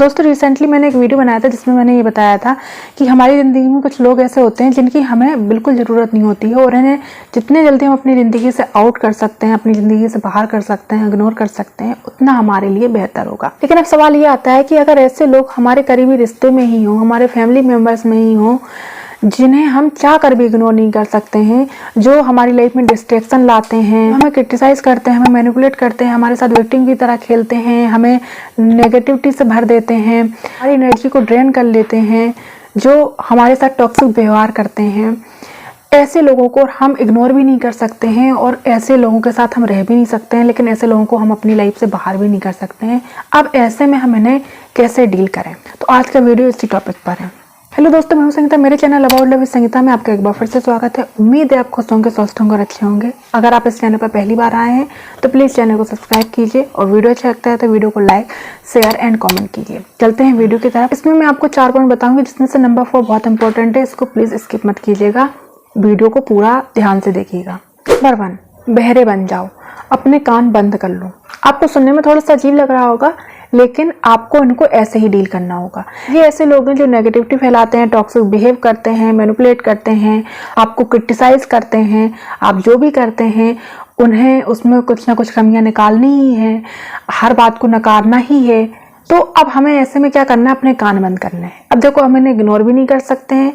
दोस्तों रिसेंटली मैंने एक वीडियो बनाया था जिसमें मैंने ये बताया था कि हमारी ज़िंदगी में कुछ लोग ऐसे होते हैं जिनकी हमें बिल्कुल ज़रूरत नहीं होती है और इन्हें जितने जल्दी हम अपनी ज़िंदगी से आउट कर सकते हैं, अपनी ज़िंदगी से बाहर कर सकते हैं, इग्नोर कर सकते हैं, उतना हमारे लिए बेहतर होगा। लेकिन अब सवाल ये आता है कि अगर ऐसे लोग हमारे करीबी रिश्ते में ही हों, हमारे फैमिली मेम्बर्स में ही हों, जिन्हें हम चाह कर भी इग्नोर नहीं कर सकते हैं, जो हमारी लाइफ में डिस्ट्रैक्शन लाते हैं, हमें क्रिटिसाइज करते हैं, हमें मैनिपुलेट करते हैं, हमारे साथ विक्टिम की तरह खेलते हैं, हमें नेगेटिविटी से भर देते हैं, हमारी एनर्जी को ड्रेन कर लेते हैं, जो हमारे साथ टॉक्सिक व्यवहार करते हैं, ऐसे लोगों को हम इग्नोर भी नहीं कर सकते हैं और ऐसे लोगों के साथ हम रह भी नहीं सकते हैं, लेकिन ऐसे लोगों को हम अपनी लाइफ से बाहर भी नहीं कर सकते हैं। अब ऐसे में हम इन्हें कैसे डील करें, तो आज का वीडियो इसी टॉपिक पर है। हेलो दोस्तों, मैं हूं संगीता। मेरे channel about love with Sangeeta में आपका एक बार फिर से स्वागत है। उम्मीद है आप खुश होंगे, स्वस्थ होंगे और अच्छे होंगे। अगर आप इस चैनल पर पहली बार आए हैं तो प्लीज़ चैनल को सब्सक्राइब कीजिए और वीडियो अच्छा लगता है तो वीडियो को लाइक, शेयर एंड कमेंट कीजिए। चलते हैं वीडियो की तरफ। इसमें मैं आपको 4 पॉइंट बताऊंगी जिसमें से नंबर 4 बहुत इंपॉर्टेंट है। इसको प्लीज़ स्किप मत कीजिएगा, वीडियो को पूरा ध्यान से देखिएगा। नंबर 1, बहरे बन जाओ, अपने कान बंद कर लो। आपको सुनने में थोड़ा सा अजीब लग रहा होगा, लेकिन आपको इनको ऐसे ही डील करना होगा। ये ऐसे लोग हैं जो नेगेटिविटी फैलाते हैं, टॉक्सिक बिहेव करते हैं, मैनिपुलेट करते हैं, आपको क्रिटिसाइज करते हैं। आप जो भी करते हैं उन्हें उसमें कुछ ना कुछ कमियां निकालनी ही है, हर बात को नकारना ही है। तो अब हमें ऐसे में क्या करना है, अपने कान बंद करने हैं। अब देखो, हम इन्हें इग्नोर भी नहीं कर सकते हैं,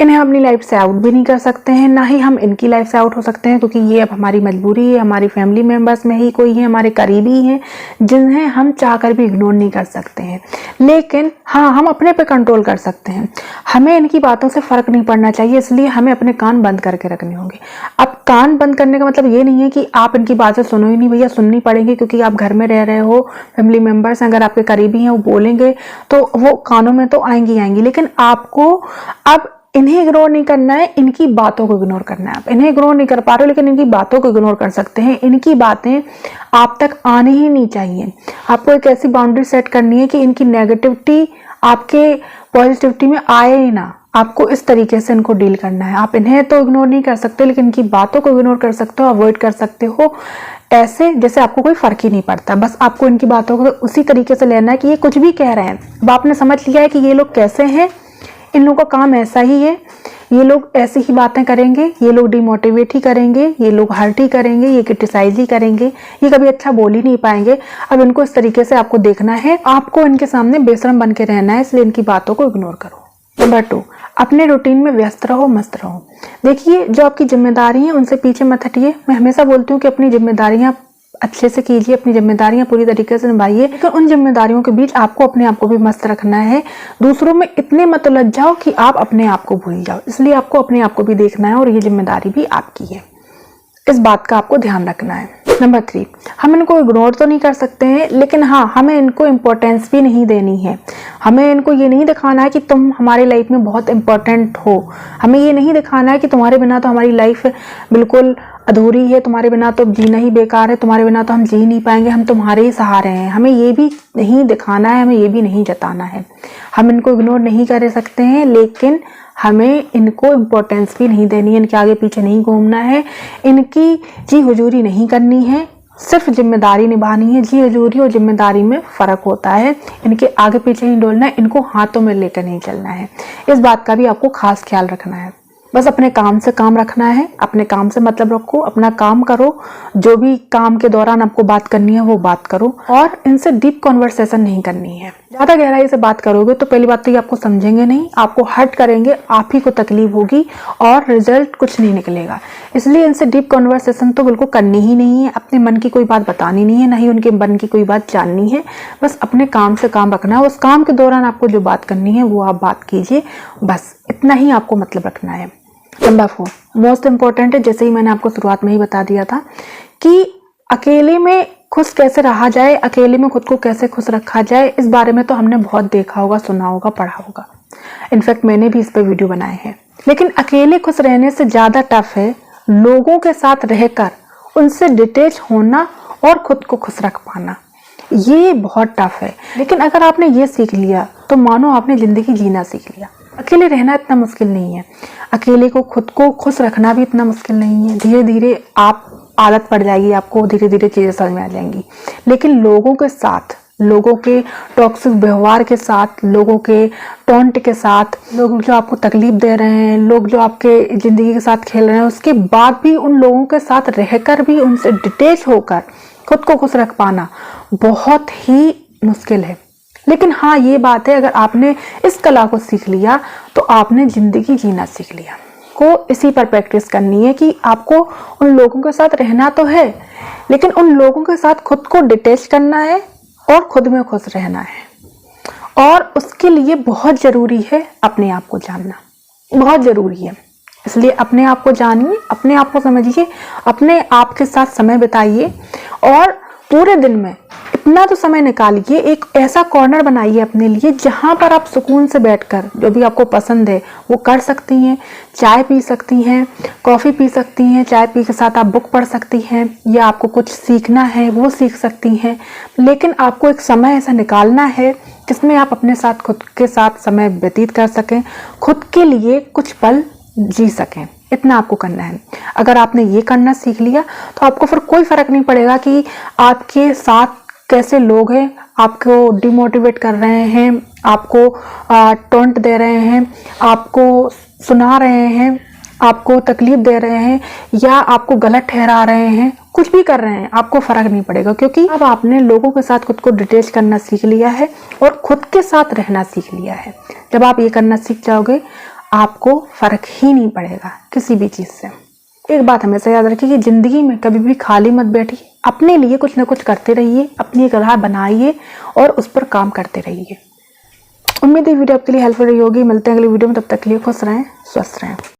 इन्हें अपनी लाइफ से आउट भी नहीं कर सकते हैं, ना ही हम इनकी लाइफ से आउट हो सकते हैं, क्योंकि ये अब हमारी मजबूरी है। हमारी फैमिली मेम्बर्स में ही कोई है, हमारे करीबी हैं, जिन्हें हम चाहकर भी इग्नोर नहीं कर सकते हैं। लेकिन हाँ, हम अपने पे कंट्रोल कर सकते हैं। हमें इनकी बातों से फर्क नहीं पड़ना चाहिए, इसलिए हमें अपने कान बंद करके रखने होंगे। अब कान बंद करने का मतलब ये नहीं है कि आप इनकी बातें सुनो ही नहीं। भैया, सुननी पड़ेगी, क्योंकि आप घर में रह रहे हो, फैमिली मेम्बर्स अगर आपके करीबी हैं, वो बोलेंगे तो वो कानों में तो आएंगी। लेकिन आपको अब इन्हें इग्नोर नहीं करना है, इनकी बातों को इग्नोर करना है। आप इन्हें इग्नोर नहीं कर पा रहे हो, लेकिन इनकी बातों को इग्नोर कर सकते हैं। इनकी बातें आप तक आनी ही नहीं चाहिए। आपको एक ऐसी बाउंड्री सेट करनी है कि इनकी नेगेटिविटी आपके पॉजिटिविटी में आए ही ना। आपको इस तरीके से इनको डील करना है। आप इन्हें तो इग्नोर नहीं कर सकते, लेकिन इनकी बातों को इग्नोर कर सकते हो, अवॉइड कर सकते हो, ऐसे जैसे आपको कोई फर्क ही नहीं पड़ता। बस आपको इनकी बातों को उसी तरीके से लेना है कि ये कुछ भी कह रहे हैं। अब आपने समझ लिया है कि ये लोग कैसे हैं, इन लोगों का काम ऐसा ही है, ये लोग ऐसी ही बातें करेंगे, ये लोग डिमोटिवेट ही करेंगे, ये लोग हर्ट ही करेंगे, ये क्रिटिसाइज ही करेंगे, ये कभी अच्छा बोल ही नहीं पाएंगे। अब इनको इस तरीके से आपको देखना है, आपको इनके सामने बेशरम बन के रहना है, इसलिए इनकी बातों को इग्नोर करो। नंबर 2, अपने रूटीन में व्यस्त रहो, मस्त रहो। देखिए, जो आपकी जिम्मेदारी है उनसे पीछे मत हटिए। मैं हमेशा बोलती हूँ कि अपनी जिम्मेदारियां अच्छे से कीजिए, अपनी जिम्मेदारियां पूरी तरीके से निभाइए, लेकिन उन जिम्मेदारियों के बीच आपको अपने आप को भी मस्त रखना है। दूसरों में इतने मत उलझ जाओ कि आप अपने आप को भूल जाओ, इसलिए आपको अपने आप को भी देखना है और ये जिम्मेदारी भी आपकी है। इस बात का आपको ध्यान रखना है। नंबर 3, हम इनको इग्नोर तो नहीं कर सकते हैं, लेकिन हाँ, हमें इनको इम्पोर्टेंस भी नहीं देनी है। हमें इनको ये नहीं दिखाना है कि तुम हमारी लाइफ में बहुत इम्पोर्टेंट हो। हमें ये नहीं दिखाना है कि तुम्हारे बिना तो हमारी लाइफ बिल्कुल अधूरी है, तुम्हारे बिना तो जीना ही बेकार है, तुम्हारे बिना तो हम जी नहीं पाएंगे, हम तुम्हारे ही सहारे हैं। हमें ये भी नहीं दिखाना है, हमें ये भी नहीं जताना है। हम इनको इग्नोर नहीं कर सकते हैं, लेकिन हमें इनको इम्पोर्टेंस भी नहीं देनी है, इनके आगे पीछे नहीं घूमना है, इनकी जी हुजूरी नहीं करनी है, सिर्फ जिम्मेदारी निभानी है। जी हुजूरी और जिम्मेदारी में फ़र्क होता है। इनके आगे पीछे नहीं डोलना है, इनको हाथों में लेकर नहीं चलना है। इस बात का भी आपको खास ख्याल रखना है। बस अपने काम से काम रखना है, अपने काम से मतलब रखो, अपना काम करो। जो भी काम के दौरान आपको बात करनी है वो बात करो, और इनसे डीप कॉन्वर्सेशन नहीं करनी है। ज़्यादा गहराई से बात करोगे तो पहली बात तो ये आपको समझेंगे नहीं, आपको हर्ट करेंगे, आप ही को तकलीफ होगी और रिजल्ट कुछ नहीं निकलेगा। इसलिए इनसे डीप कॉन्वर्सेशन तो बिल्कुल करनी ही नहीं है। अपने मन की कोई बात बतानी नहीं है, ना ही उनके मन की कोई बात जाननी है। बस अपने काम से काम रखना है। उस काम के दौरान आपको जो बात करनी है वो आप बात कीजिए, बस इतना ही आपको मतलब रखना है। नंबर 4, मोस्ट इम्पॉर्टेंट है। जैसे ही मैंने आपको शुरुआत में ही बता दिया था कि अकेले में खुश कैसे रहा जाए, अकेले में खुद को कैसे खुश रखा जाए, इस बारे में तो हमने बहुत देखा होगा, सुना होगा, पढ़ा होगा। इनफैक्ट मैंने भी इस पर वीडियो बनाए हैं। लेकिन अकेले खुश रहने से ज़्यादा टफ है लोगों के साथ रहकर उनसे डिटैच होना और खुद को खुश रख पाना। ये बहुत टफ है, लेकिन अगर आपने ये सीख लिया तो मानो आपने ज़िंदगी जीना सीख लिया। अकेले रहना इतना मुश्किल नहीं है, अकेले को खुद को खुश रखना भी इतना मुश्किल नहीं है। धीरे धीरे आप आदत पड़ जाएगी, आपको धीरे धीरे चीज़ें समझ में आ जाएंगी। लेकिन लोगों के साथ लोगों के टॉक्सिक व्यवहार के साथ, लोगों के टॉन्ट के साथ, लोग जो आपको तकलीफ दे रहे हैं, लोग जो आपके ज़िंदगी के साथ खेल रहे हैं, उसके बाद भी उन लोगों के साथ रहकर भी उनसे डिटेच होकर खुद को खुश रख पाना बहुत ही मुश्किल है। लेकिन हाँ, ये बात है, अगर आपने इस कला को सीख लिया तो आपने ज़िंदगी जीना सीख लिया। को इसी पर प्रैक्टिस करनी है कि आपको उन लोगों के साथ रहना तो है, लेकिन उन लोगों के साथ खुद को डिटेच करना है और खुद में खुश रहना है। और उसके लिए बहुत ज़रूरी है अपने आप को जानना, बहुत ज़रूरी है। इसलिए अपने आप को जानिए, अपने आप को समझिए, अपने आप के साथ समय बिताइए और पूरे दिन में इतना तो समय निकालिए, एक ऐसा कॉर्नर बनाइए अपने लिए जहां पर आप सुकून से बैठकर जो भी आपको पसंद है वो कर सकती हैं। चाय पी सकती हैं, कॉफ़ी पी सकती हैं, चाय पी के साथ आप बुक पढ़ सकती हैं, या आपको कुछ सीखना है वो सीख सकती हैं। लेकिन आपको एक समय ऐसा निकालना है जिसमें आप अपने साथ, खुद के साथ समय व्यतीत कर सकें, खुद के लिए कुछ पल जी सकें। इतना आपको करना है। अगर आपने ये करना सीख लिया तो आपको फिर कोई फर्क नहीं पड़ेगा कि आपके साथ कैसे लोग हैं, आपको डिमोटिवेट कर रहे हैं, आपको टोंट दे रहे हैं, आपको सुना रहे हैं, आपको तकलीफ दे रहे हैं, या आपको गलत ठहरा रहे हैं, कुछ भी कर रहे हैं, आपको फर्क नहीं पड़ेगा, क्योंकि अब आपने लोगों के साथ खुद को डिटेच करना सीख लिया है और खुद के साथ रहना सीख लिया है। जब आप ये करना सीख जाओगे आपको फर्क ही नहीं पड़ेगा किसी भी चीज़ से। एक बात हमेशा याद रखिए कि ज़िंदगी में कभी भी खाली मत बैठिए, अपने लिए कुछ ना कुछ करते रहिए, अपनी एक राह बनाइए और उस पर काम करते रहिए। उम्मीद है वीडियो आपके लिए हेल्पफुल रही होगी। मिलते हैं अगली वीडियो में, तब तक के लिए खुश रहें, स्वस्थ रहें।